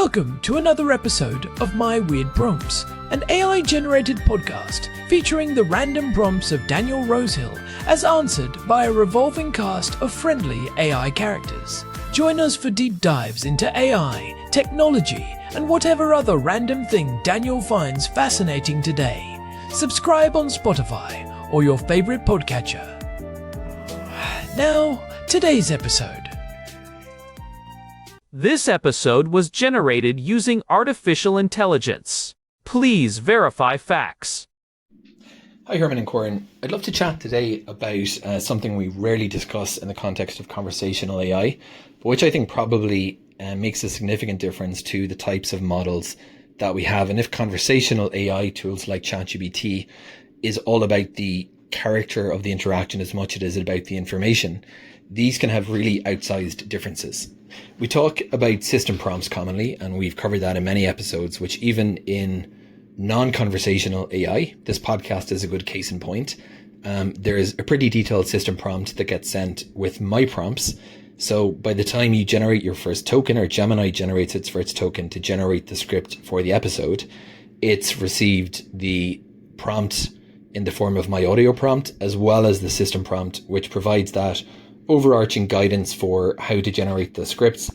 Welcome to another episode of My Weird Prompts, an AI-generated podcast featuring the random prompts of Daniel Rosehill as answered by a revolving cast of friendly AI characters. Join us for deep dives into AI, technology, and whatever other random thing Daniel finds fascinating today. Subscribe on Spotify or your favorite podcatcher. Now, today's episode. This episode was generated using artificial intelligence. Please verify facts. Hi, Herman and Corn. I'd love to chat today about something we rarely discuss in the context of conversational AI, but which I think probably makes a significant difference to the types of models that we have. And if conversational AI tools like ChatGPT is all about the character of the interaction as much as it is about the information, these can have really outsized differences. We talk about system prompts commonly, and we've covered that in many episodes, which even in non-conversational AI, this podcast is a good case in point. There is a pretty detailed system prompt that gets sent with my prompts. So by the time you generate your first token, or Gemini generates its first token to generate the script for the episode, it's received the prompt in the form of my audio prompt, as well as the system prompt, which provides that overarching guidance for how to generate the scripts,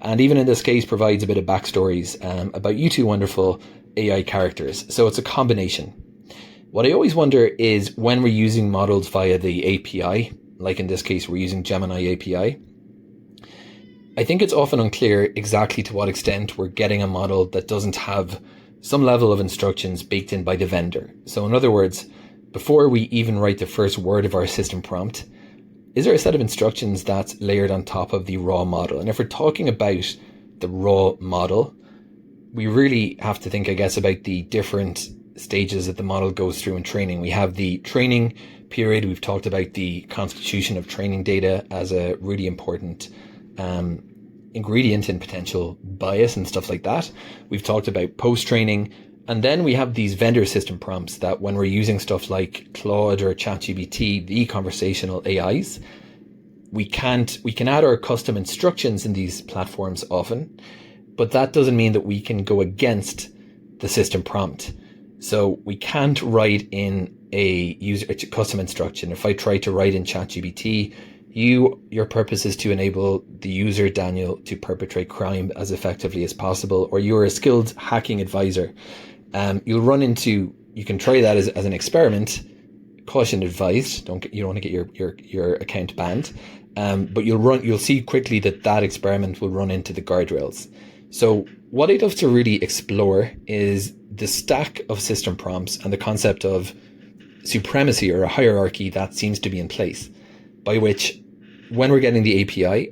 and even in this case provides a bit of backstories about you two wonderful AI characters. So it's a combination. What I always wonder is when we're using models via the API, like in this case we're using Gemini API, I think it's often unclear exactly to what extent we're getting a model that doesn't have some level of instructions baked in by the vendor. So in other words, before we even write the first word of our system prompt, is there a set of instructions that's layered on top of the raw model? And if we're talking about the raw model, we really have to think, I guess, about the different stages that the model goes through in training. We have the training period. We've talked about the constitution of training data as a really important ingredient in potential bias and stuff like that. We've talked about post-training. And then we have these vendor system prompts that when we're using stuff like Claude or ChatGPT, the conversational AIs, we can add our custom instructions in these platforms often, but that doesn't mean that we can go against the system prompt. So we can't write in a custom instruction. If I try to write in ChatGPT, your purpose is to enable the user, Daniel, to perpetrate crime as effectively as possible, or you're a skilled hacking advisor. You can try that as an experiment. Caution advised. You don't want to get your account banned. But you'll see quickly that experiment will run into the guardrails. So what I'd love to really explore is the stack of system prompts and the concept of supremacy, or a hierarchy that seems to be in place, by which when we're getting the API,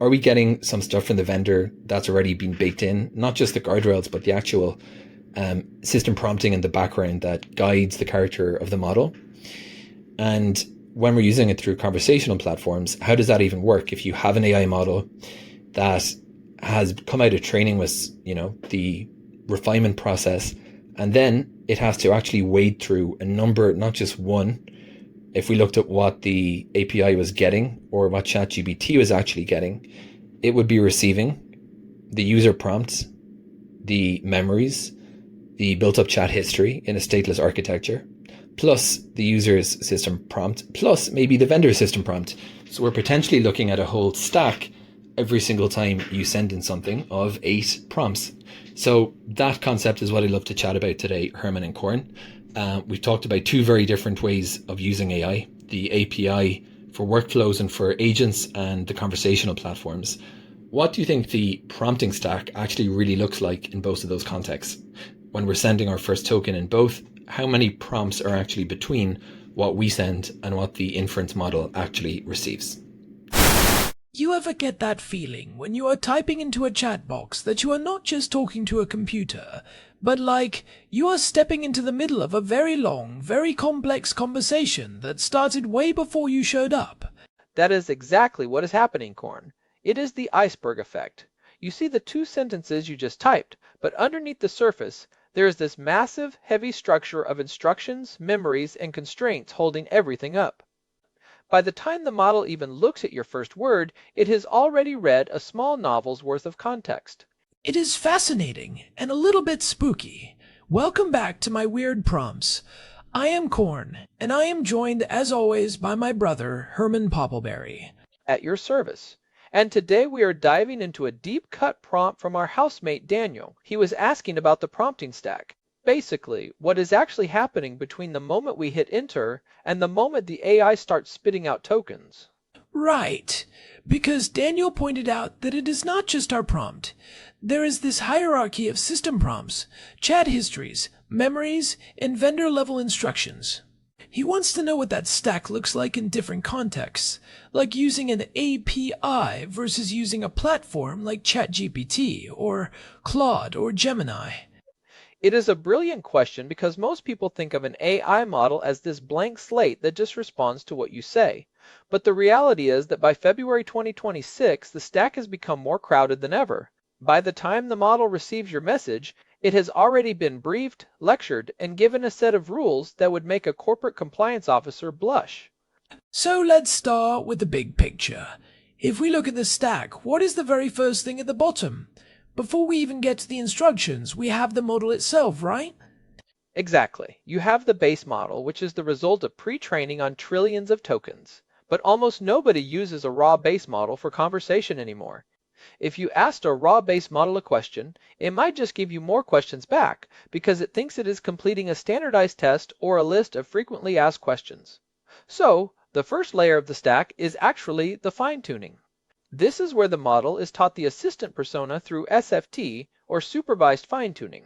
are we getting some stuff from the vendor that's already been baked in, not just the guardrails, but the actual system prompting in the background that guides the character of the model? And when we're using it through conversational platforms, how does that even work? If you have an AI model that has come out of training with, the refinement process, and then it has to actually wade through a number, not just one. If we looked at what the API was getting or what ChatGPT was actually getting, it would be receiving the user prompts, the memories, the built-up chat history in a stateless architecture, plus the user's system prompt, plus maybe the vendor system prompt. So we're potentially looking at a whole stack every single time you send in something of 8 prompts. So that concept is what I'd love to chat about today, Herman and Corn. We've talked about 2 very different ways of using AI, the API for workflows and for agents, and the conversational platforms. What do you think the prompting stack actually really looks like in both of those contexts? When we're sending our first token in both, how many prompts are actually between what we send and what the inference model actually receives? You ever get that feeling when you are typing into a chat box that you are not just talking to a computer, but like you are stepping into the middle of a very long, very complex conversation that started way before you showed up? That is exactly what is happening, Corn. It is the iceberg effect. You see the 2 sentences you just typed, but underneath the surface, there is this massive, heavy structure of instructions, memories, and constraints holding everything up. By the time the model even looks at your first word, it has already read a small novel's worth of context. It is fascinating and a little bit spooky. Welcome back to my weird prompts. I am Corn, and I am joined as always by my brother, Herman Poppleberry. At your service. And today we are diving into a deep-cut prompt from our housemate Daniel. He was asking about the prompting stack. Basically, what is actually happening between the moment we hit enter and the moment the AI starts spitting out tokens. Right, because Daniel pointed out that it is not just our prompt. There is this hierarchy of system prompts, chat histories, memories, and vendor-level instructions. He wants to know what that stack looks like in different contexts, like using an API versus using a platform like ChatGPT or Claude or Gemini. It is a brilliant question because most people think of an AI model as this blank slate that just responds to what you say. But the reality is that by February 2026, the stack has become more crowded than ever. By the time the model receives your message, it has already been briefed, lectured, and given a set of rules that would make a corporate compliance officer blush. So let's start with the big picture. If we look at the stack, what is the very first thing at the bottom? Before we even get to the instructions, we have the model itself, right? Exactly. You have the base model, which is the result of pre-training on trillions of tokens. But almost nobody uses a raw base model for conversation anymore. If you asked a raw base model a question, it might just give you more questions back because it thinks it is completing a standardized test or a list of frequently asked questions. So, the first layer of the stack is actually the fine-tuning. This is where the model is taught the assistant persona through SFT, or supervised fine-tuning.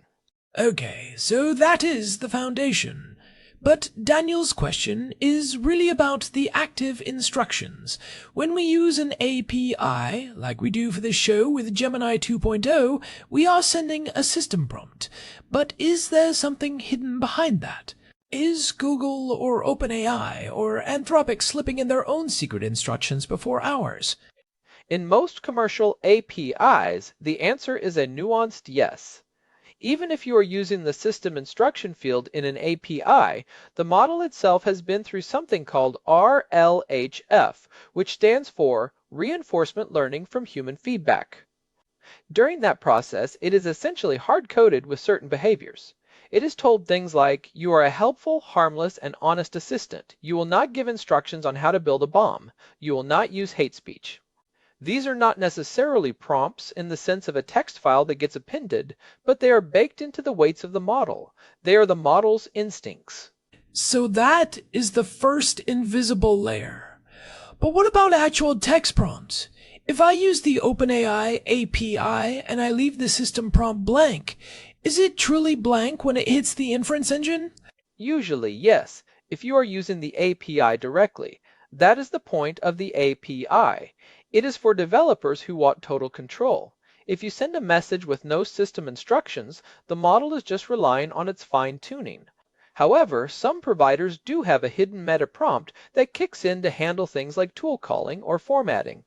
Okay, so that is the foundation. But Daniel's question is really about the active instructions. When we use an API, like we do for this show with Gemini 2.0, we are sending a system prompt. But is there something hidden behind that? Is Google or OpenAI or Anthropic slipping in their own secret instructions before ours? In most commercial APIs, the answer is a nuanced yes. Even if you are using the system instruction field in an API, the model itself has been through something called RLHF, which stands for Reinforcement Learning from Human Feedback. During that process, it is essentially hard-coded with certain behaviors. It is told things like, you are a helpful, harmless, and honest assistant. You will not give instructions on how to build a bomb. You will not use hate speech. These are not necessarily prompts in the sense of a text file that gets appended, but they are baked into the weights of the model. They are the model's instincts. So that is the first invisible layer. But what about actual text prompts? If I use the OpenAI API and I leave the system prompt blank, is it truly blank when it hits the inference engine? Usually, yes, if you are using the API directly. That is the point of the API. It is for developers who want total control. If you send a message with no system instructions, the model is just relying on its fine-tuning. However, some providers do have a hidden meta prompt that kicks in to handle things like tool calling or formatting.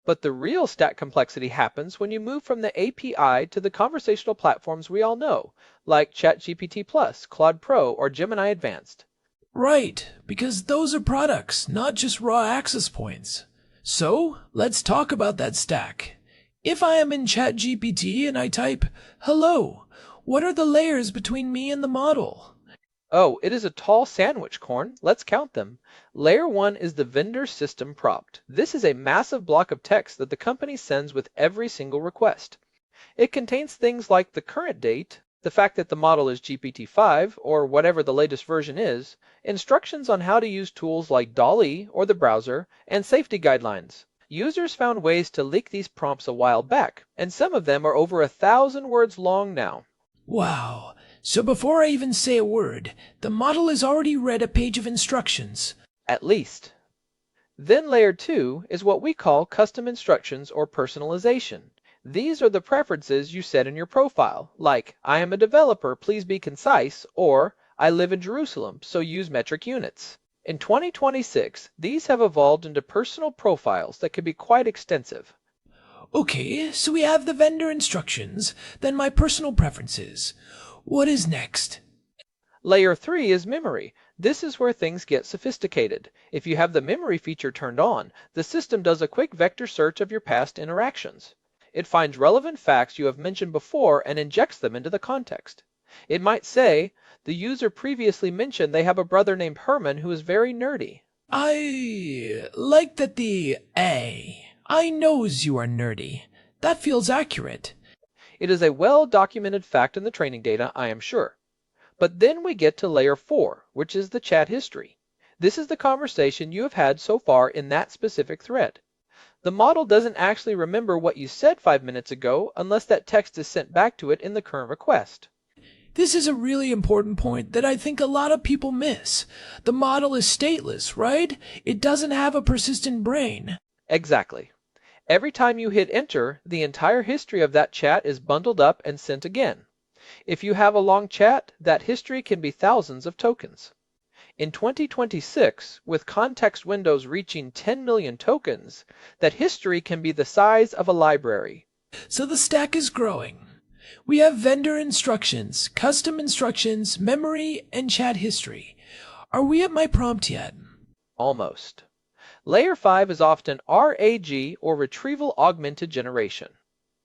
But the real stack complexity happens when you move from the API to the conversational platforms we all know, like ChatGPT Plus, Claude Pro, or Gemini Advanced. Right, because those are products, not just raw access points. So, let's talk about that stack. If I am in ChatGPT and I type, "Hello," what are the layers between me and the model? Oh, it is a tall sandwich, Corn. Let's count them. Layer 1 is the vendor system prompt. This is a massive block of text that the company sends with every single request. It contains things like the current date, the fact that the model is GPT-5, or whatever the latest version is, instructions on how to use tools like DALL-E or the browser, and safety guidelines. Users found ways to leak these prompts a while back, and some of them are over 1,000 words long now. Wow, so before I even say a word, the model has already read a page of instructions. At least. Then layer 2 is what we call custom instructions or personalization. These are the preferences you set in your profile, like, I am a developer, please be concise, or I live in Jerusalem, so use metric units. In 2026, these have evolved into personal profiles that can be quite extensive. Okay, so we have the vendor instructions, then my personal preferences. What is next? Layer 3 is memory. This is where things get sophisticated. If you have the memory feature turned on, the system does a quick vector search of your past interactions. It finds relevant facts you have mentioned before and injects them into the context. It might say, the user previously mentioned they have a brother named Herman who is very nerdy. I like that I knows you are nerdy. That feels accurate. It is a well-documented fact in the training data, I am sure. But then we get to layer 4, which is the chat history. This is the conversation you have had so far in that specific thread. The model doesn't actually remember what you said 5 minutes ago unless that text is sent back to it in the current request. This is a really important point that I think a lot of people miss. The model is stateless, right? It doesn't have a persistent brain. Exactly. Every time you hit enter, the entire history of that chat is bundled up and sent again. If you have a long chat, that history can be thousands of tokens. In 2026, with context windows reaching 10 million tokens, that history can be the size of a library. So the stack is growing. We have vendor instructions, custom instructions, memory, and chat history. Are we at my prompt yet? Almost. Layer 5 is often RAG, or Retrieval Augmented Generation.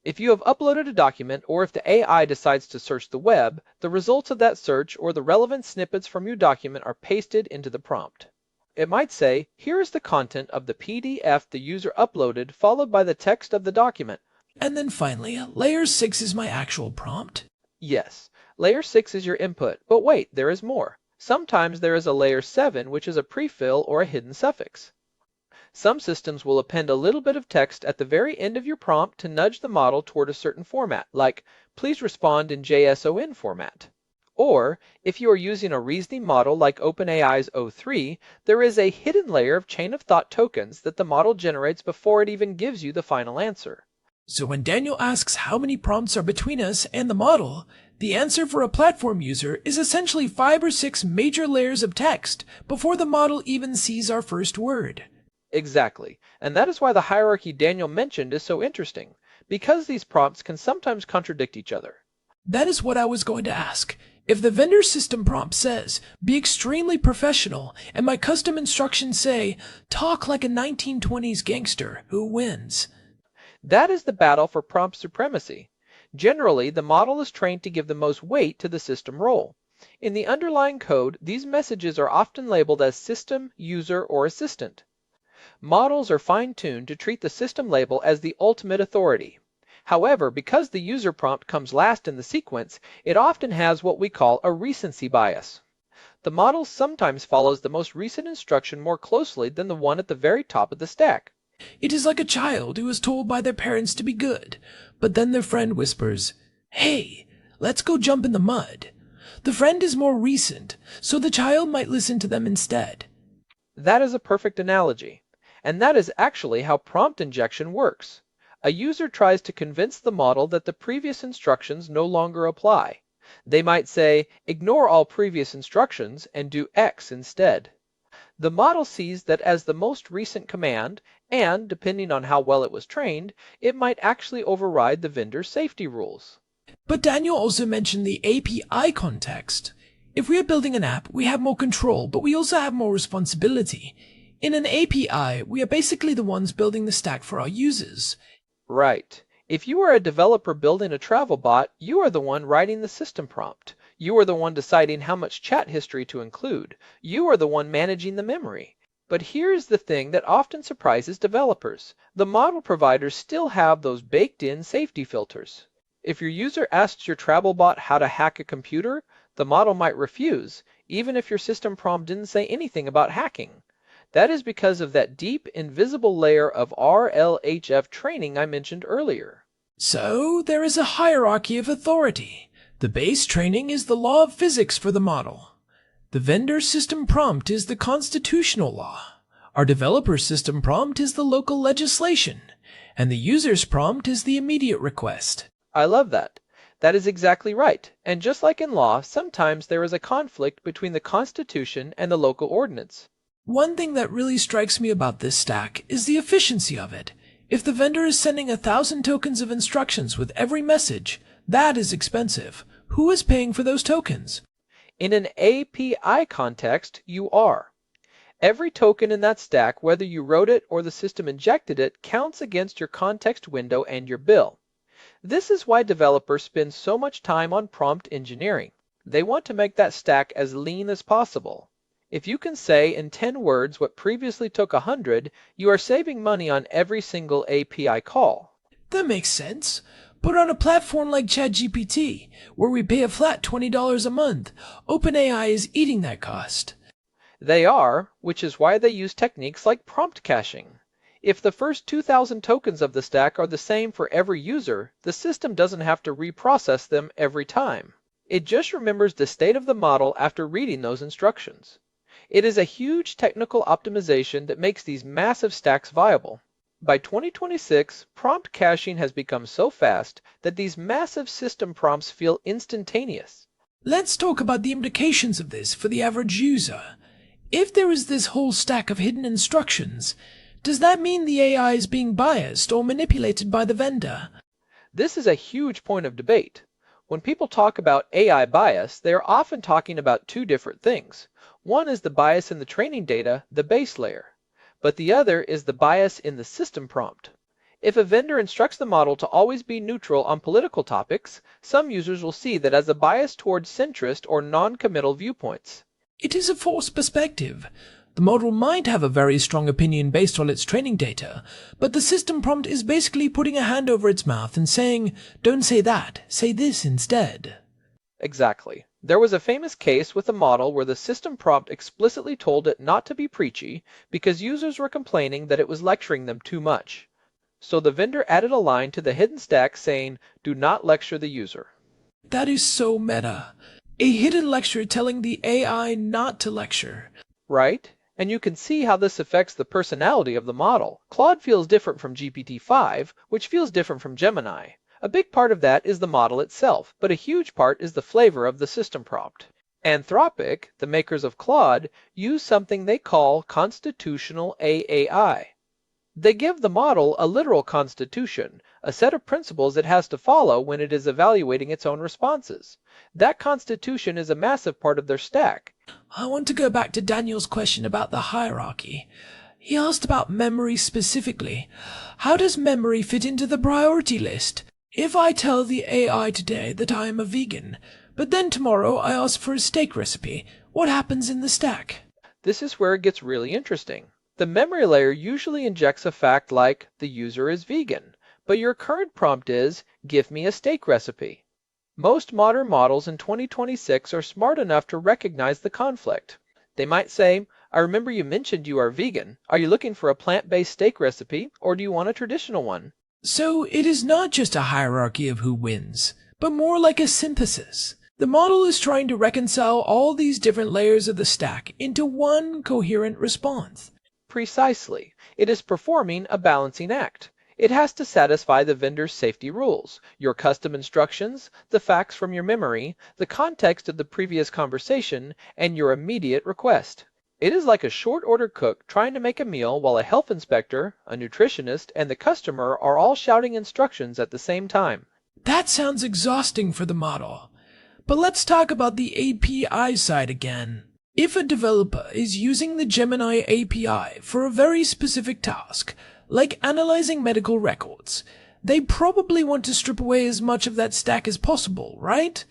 If you have uploaded a document or if the AI decides to search the web, the results of that search or the relevant snippets from your document are pasted into the prompt. It might say, here is the content of the PDF the user uploaded, followed by the text of the document. And then finally, layer 6 is my actual prompt. Yes, layer 6 is your input, but wait, there is more. Sometimes there is a layer 7, which is a prefill or a hidden suffix. Some systems will append a little bit of text at the very end of your prompt to nudge the model toward a certain format, like, please respond in JSON format. Or, if you are using a reasoning model like OpenAI's O3, there is a hidden layer of chain of thought tokens that the model generates before it even gives you the final answer. So when Daniel asks how many prompts are between us and the model, the answer for a platform user is essentially 5 or 6 major layers of text before the model even sees our first word. Exactly, and that is why the hierarchy Daniel mentioned is so interesting, because these prompts can sometimes contradict each other. That is what I was going to ask. If the vendor system prompt says, be extremely professional, and my custom instructions say, talk like a 1920s gangster, who wins? That is the battle for prompt supremacy. Generally, the model is trained to give the most weight to the system role. In the underlying code, these messages are often labeled as system, user, or assistant. Models are fine-tuned to treat the system label as the ultimate authority. However, because the user prompt comes last in the sequence, it often has what we call a recency bias. The model sometimes follows the most recent instruction more closely than the one at the very top of the stack. It is like a child who is told by their parents to be good, but then their friend whispers, hey, let's go jump in the mud. The friend is more recent, so the child might listen to them instead. That is a perfect analogy. And that is actually how prompt injection works. A user tries to convince the model that the previous instructions no longer apply. They might say, ignore all previous instructions and do X instead. The model sees that as the most recent command, and depending on how well it was trained, it might actually override the vendor's safety rules. But Daniel also mentioned the API context. If we are building an app, we have more control, but we also have more responsibility. In an API, we are basically the ones building the stack for our users. Right. If you are a developer building a travel bot, you are the one writing the system prompt. You are the one deciding how much chat history to include. You are the one managing the memory. But here's the thing that often surprises developers. The model providers still have those baked-in safety filters. If your user asks your travel bot how to hack a computer, the model might refuse, even if your system prompt didn't say anything about hacking. That is because of that deep, invisible layer of RLHF training I mentioned earlier. So, there is a hierarchy of authority. The base training is the law of physics for the model. The vendor system prompt is the constitutional law. Our developer system prompt is the local legislation. And the user's prompt is the immediate request. I love that. That is exactly right. And just like in law, sometimes there is a conflict between the Constitution and the local ordinance. One thing that really strikes me about this stack is the efficiency of it. If the vendor is sending 1,000 tokens of instructions with every message, that is expensive. Who is paying for those tokens? In an API context, you are. Every token in that stack, whether you wrote it or the system injected it, counts against your context window and your bill. This is why developers spend so much time on prompt engineering. They want to make that stack as lean as possible. If you can say in 10 words what previously took 100, you are saving money on every single API call. That makes sense. But on a platform like ChatGPT, where we pay a flat $20 a month, OpenAI is eating that cost. They are, which is why they use techniques like prompt caching. If the first 2,000 tokens of the stack are the same for every user, the system doesn't have to reprocess them every time. It just remembers the state of the model after reading those instructions. It is a huge technical optimization that makes these massive stacks viable. By 2026, prompt caching has become so fast that these massive system prompts feel instantaneous. Let's talk about the implications of this for the average user. If there is this whole stack of hidden instructions, does that mean the AI is being biased or manipulated by the vendor? This is a huge point of debate. When people talk about AI bias, they are often talking about two different things. One is the bias in the training data, the base layer, but the other is the bias in the system prompt. If a vendor instructs the model to always be neutral on political topics, some users will see that as a bias towards centrist or non-committal viewpoints. It is a forced perspective. The model might have a very strong opinion based on its training data, but the system prompt is basically putting a hand over its mouth and saying, "Don't say that, say this instead." Exactly. There was a famous case with a model where the system prompt explicitly told it not to be preachy because users were complaining that it was lecturing them too much. So the vendor added a line to the hidden stack saying, "Do not lecture the user." That is so meta. A hidden lecture telling the AI not to lecture. Right? And you can see how this affects the personality of the model. Claude feels different from GPT-5, which feels different from Gemini. A big part of that is the model itself, but a huge part is the flavor of the system prompt. Anthropic, the makers of Claude, use something they call constitutional AAI. They give the model a literal constitution, a set of principles it has to follow when it is evaluating its own responses. That constitution is a massive part of their stack. I want to go back to Daniel's question about the hierarchy. He asked about memory specifically. How does memory fit into the priority list? If I tell the AI today that I am a vegan, but then tomorrow I ask for a steak recipe, what happens in the stack? This is where it gets really interesting. The memory layer usually injects a fact like, the user is vegan, but your current prompt is, give me a steak recipe. Most modern models in 2026 are smart enough to recognize the conflict. They might say, I remember you mentioned you are vegan. Are you looking for a plant-based steak recipe, or do you want a traditional one? So it is not just a hierarchy of who wins, but more like a synthesis. The model is trying to reconcile all these different layers of the stack into one coherent response. Precisely. It is performing a balancing act. It has to satisfy the vendor's safety rules, your custom instructions, the facts from your memory, the context of the previous conversation, and your immediate request. It is like a short-order cook trying to make a meal while a health inspector, a nutritionist, and the customer are all shouting instructions at the same time. That sounds exhausting for the model. But let's talk about the API side again. If a developer is using the Gemini API for a very specific task, like analyzing medical records, they probably want to strip away as much of that stack as possible, right?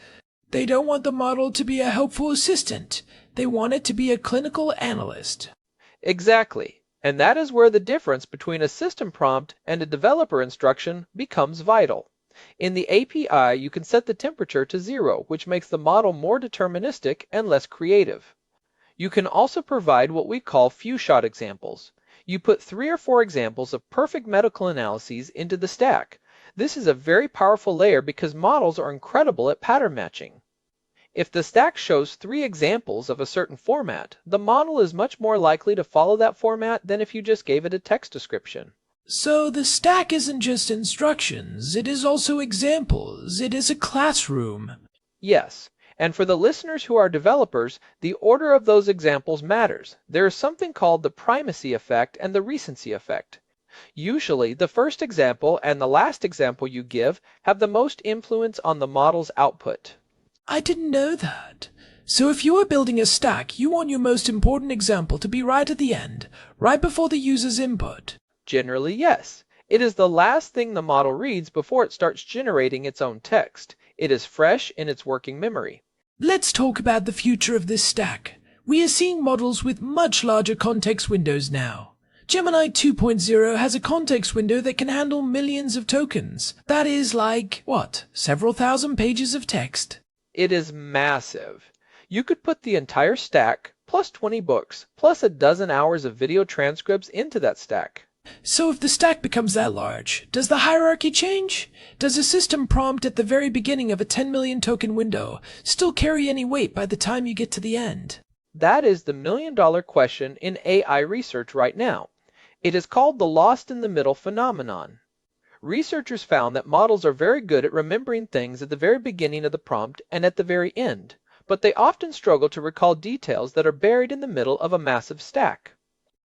They don't want the model to be a helpful assistant. They want it to be a clinical analyst. Exactly. And that is where the difference between a system prompt and a developer instruction becomes vital. In the API, you can set the temperature to 0, which makes the model more deterministic and less creative. You can also provide what we call few-shot examples. You put 3 or 4 examples of perfect medical analyses into the stack. This is a very powerful layer because models are incredible at pattern matching. If the stack shows 3 examples of a certain format, the model is much more likely to follow that format than if you just gave it a text description. So the stack isn't just instructions, it is also examples, it is a classroom. Yes, and for the listeners who are developers, the order of those examples matters. There is something called the primacy effect and the recency effect. Usually, the first example and the last example you give have the most influence on the model's output. I didn't know that. So if you are building a stack, you want your most important example to be right at the end, right before the user's input. Generally, yes. It is the last thing the model reads before it starts generating its own text. It is fresh in its working memory. Let's talk about the future of this stack. We are seeing models with much larger context windows now. Gemini 2.0 has a context window that can handle millions of tokens. That is like, several thousand pages of text? It is massive. You could put the entire stack, plus 20 books, plus a dozen hours of video transcripts into that stack. So if the stack becomes that large, does the hierarchy change? Does a system prompt at the very beginning of a 10 million token window still carry any weight by the time you get to the end? That is the million-dollar question in AI research right now. It is called the lost in the middle phenomenon. Researchers found that models are very good at remembering things at the very beginning of the prompt and at the very end, but they often struggle to recall details that are buried in the middle of a massive stack.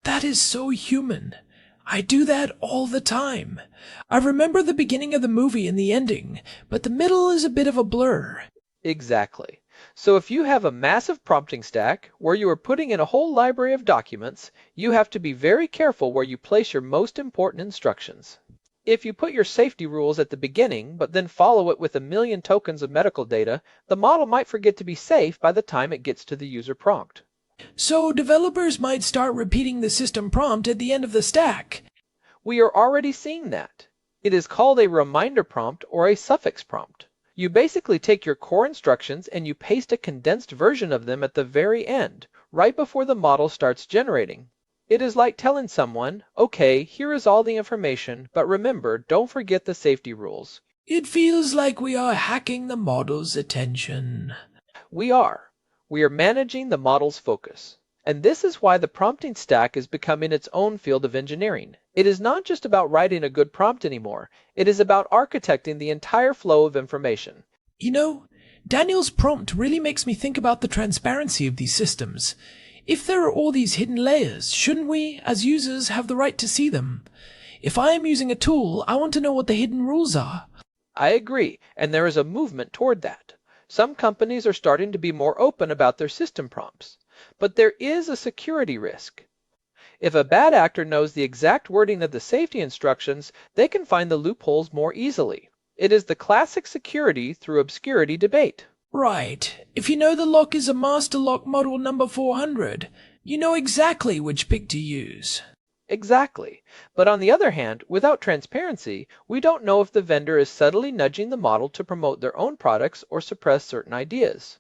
That is so human. I do that all the time. I remember the beginning of the movie and the ending, but the middle is a bit of a blur. Exactly. So if you have a massive prompting stack where you are putting in a whole library of documents, you have to be very careful where you place your most important instructions. If you put your safety rules at the beginning, but then follow it with a million tokens of medical data, the model might forget to be safe by the time it gets to the user prompt. So developers might start repeating the system prompt at the end of the stack. We are already seeing that. It is called a reminder prompt or a suffix prompt. You basically take your core instructions and you paste a condensed version of them at the very end, right before the model starts generating. It is like telling someone, okay, here is all the information, but remember, don't forget the safety rules. It feels like we are hacking the model's attention. We are. We are managing the model's focus. And this is why the prompting stack is becoming its own field of engineering. It is not just about writing a good prompt anymore. It is about architecting the entire flow of information. You know, Daniel's prompt really makes me think about the transparency of these systems. If there are all these hidden layers, shouldn't we, as users, have the right to see them? If I am using a tool, I want to know what the hidden rules are. I agree, and there is a movement toward that. Some companies are starting to be more open about their system prompts. But there is a security risk. If a bad actor knows the exact wording of the safety instructions, they can find the loopholes more easily. It is the classic security through obscurity debate. Right. If you know the lock is a master lock model number 400, you know exactly which pick to use. Exactly. But on the other hand, without transparency, we don't know if the vendor is subtly nudging the model to promote their own products or suppress certain ideas.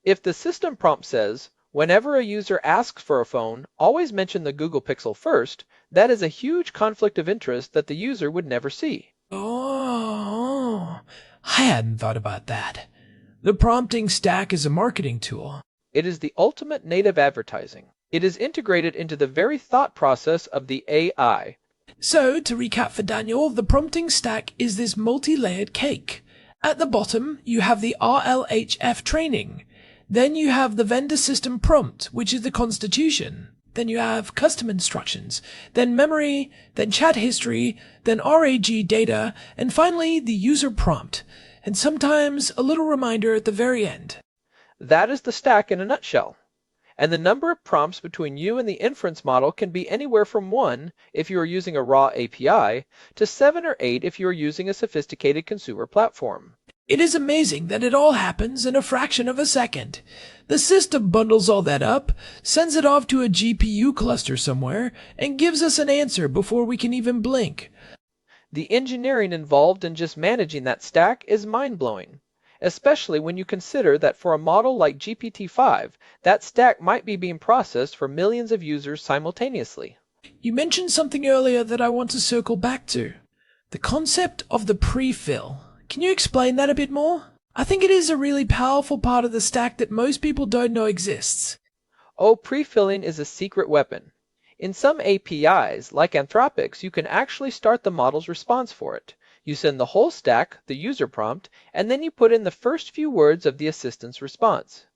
If the system prompt says, whenever a user asks for a phone, always mention the Google Pixel first, that is a huge conflict of interest that the user would never see. Oh, I hadn't thought about that. The prompting stack is a marketing tool. It is the ultimate native advertising. It is integrated into the very thought process of the AI. So, to recap for Daniel, the prompting stack is this multi-layered cake. At the bottom, you have the RLHF training. Then you have the vendor system prompt, which is the constitution. Then you have custom instructions, then memory, then chat history, then RAG data, and finally the user prompt, and sometimes a little reminder at the very end. That is the stack in a nutshell. And the number of prompts between you and the inference model can be anywhere from 1 if you are using a raw API to 7 or 8 if you are using a sophisticated consumer platform. It is amazing that it all happens in a fraction of a second. The system bundles all that up, sends it off to a GPU cluster somewhere, and gives us an answer before we can even blink. The engineering involved in just managing that stack is mind-blowing, especially when you consider that for a model like GPT-5, that stack might be being processed for millions of users simultaneously. You mentioned something earlier that I want to circle back to. The concept of the pre-fill. Can you explain that a bit more? I think it is a really powerful part of the stack that most people don't know exists. Oh, pre-filling is a secret weapon. In some APIs, like Anthropic's, you can actually start the model's response for it. You send the whole stack, the user prompt, and then you put in the first few words of the assistant's response.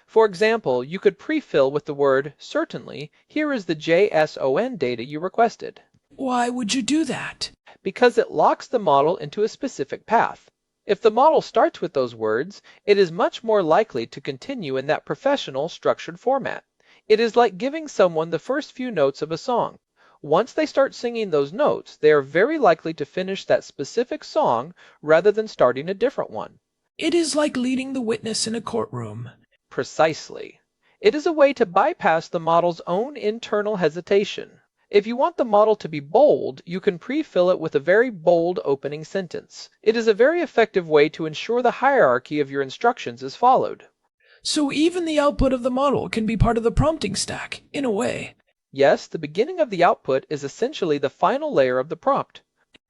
For example, you could pre-fill with the word, certainly, here is the JSON data you requested. Why would you do that? Because it locks the model into a specific path. If the model starts with those words, it is much more likely to continue in that professional, structured format. It is like giving someone the first few notes of a song. Once they start singing those notes, they are very likely to finish that specific song rather than starting a different one. It is like leading the witness in a courtroom. Precisely. It is a way to bypass the model's own internal hesitation. If you want the model to be bold, you can pre-fill it with a very bold opening sentence. It is a very effective way to ensure the hierarchy of your instructions is followed. So even the output of the model can be part of the prompting stack, in a way. Yes, the beginning of the output is essentially the final layer of the prompt.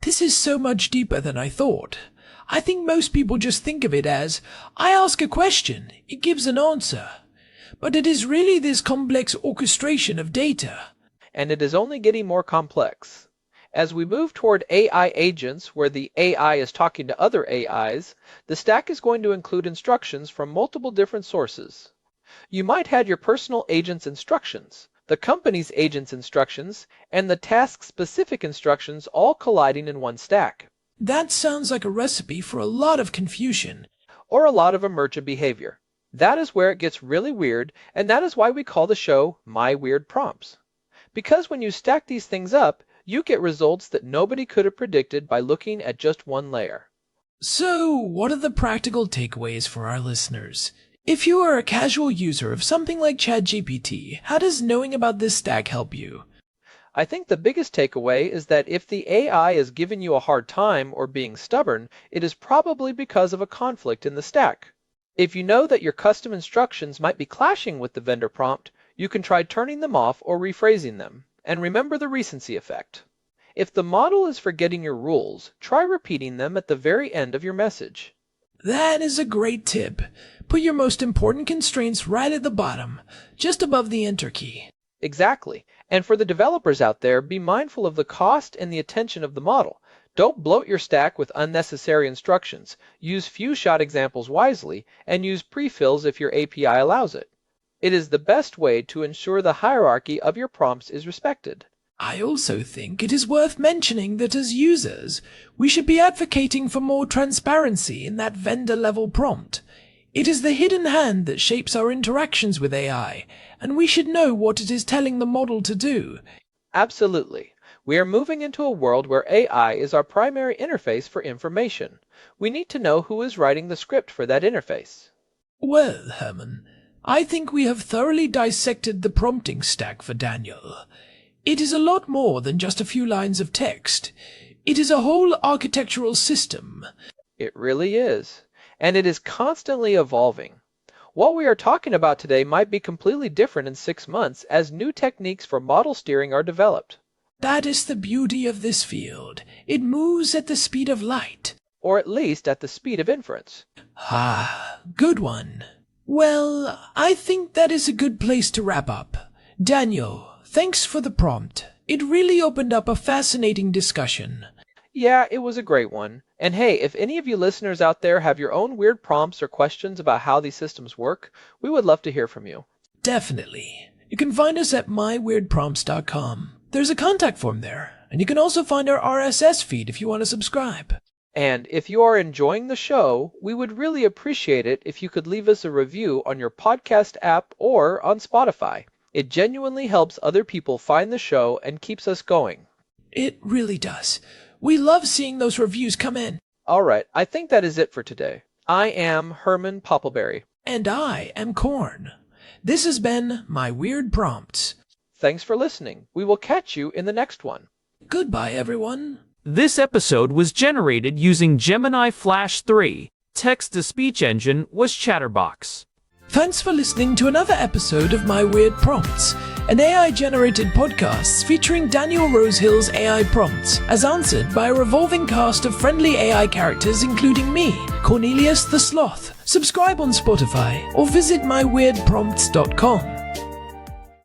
This is so much deeper than I thought. I think most people just think of it as, I ask a question, it gives an answer. But it is really this complex orchestration of data. And it is only getting more complex. As we move toward AI agents, where the AI is talking to other AIs, the stack is going to include instructions from multiple different sources. You might have your personal agent's instructions, the company's agent's instructions, and the task-specific instructions all colliding in one stack. That sounds like a recipe for a lot of confusion. Or a lot of emergent behavior. That is where it gets really weird, and that is why we call the show My Weird Prompts. Because when you stack these things up, you get results that nobody could have predicted by looking at just one layer. So, what are the practical takeaways for our listeners? If you are a casual user of something like ChatGPT, how does knowing about this stack help you? I think the biggest takeaway is that if the AI is giving you a hard time or being stubborn, it is probably because of a conflict in the stack. If you know that your custom instructions might be clashing with the vendor prompt, you can try turning them off or rephrasing them. And remember the recency effect. If the model is forgetting your rules, try repeating them at the very end of your message. That is a great tip. Put your most important constraints right at the bottom, just above the Enter key. Exactly. And for the developers out there, be mindful of the cost and the attention of the model. Don't bloat your stack with unnecessary instructions. Use few-shot examples wisely, and use pre-fills if your API allows it. It is the best way to ensure the hierarchy of your prompts is respected. I also think it is worth mentioning that as users, we should be advocating for more transparency in that vendor-level prompt. It is the hidden hand that shapes our interactions with AI, and we should know what it is telling the model to do. Absolutely. We are moving into a world where AI is our primary interface for information. We need to know who is writing the script for that interface. Well, Herman, I think we have thoroughly dissected the prompting stack for Daniel. It is a lot more than just a few lines of text. It is a whole architectural system. It really is. And it is constantly evolving. What we are talking about today might be completely different in 6 months as new techniques for model steering are developed. That is the beauty of this field. It moves at the speed of light. Or at least at the speed of inference. Ah, good one. Well, I think that is a good place to wrap up. Daniel, thanks for the prompt. It really opened up a fascinating discussion. Yeah, it was a great one. And hey, if any of you listeners out there have your own weird prompts or questions about how these systems work, we would love to hear from you. Definitely. You can find us at myweirdprompts.com. There's a contact form there, and you can also find our RSS feed if you want to subscribe. And if you are enjoying the show, we would really appreciate it if you could leave us a review on your podcast app or on Spotify. It genuinely helps other people find the show and keeps us going. It really does. We love seeing those reviews come in. All right, I think that is it for today. I am Herman Poppleberry. And I am Corn. This has been My Weird Prompts. Thanks for listening. We will catch you in the next one. Goodbye, everyone. This episode was generated using Gemini Flash 3. Text-to-speech engine was Chatterbox. Thanks for listening to another episode of My Weird Prompts, an AI-generated podcast featuring Daniel Rosehill's AI prompts, as answered by a revolving cast of friendly AI characters including me, Cornelius the Sloth. Subscribe on Spotify or visit myweirdprompts.com.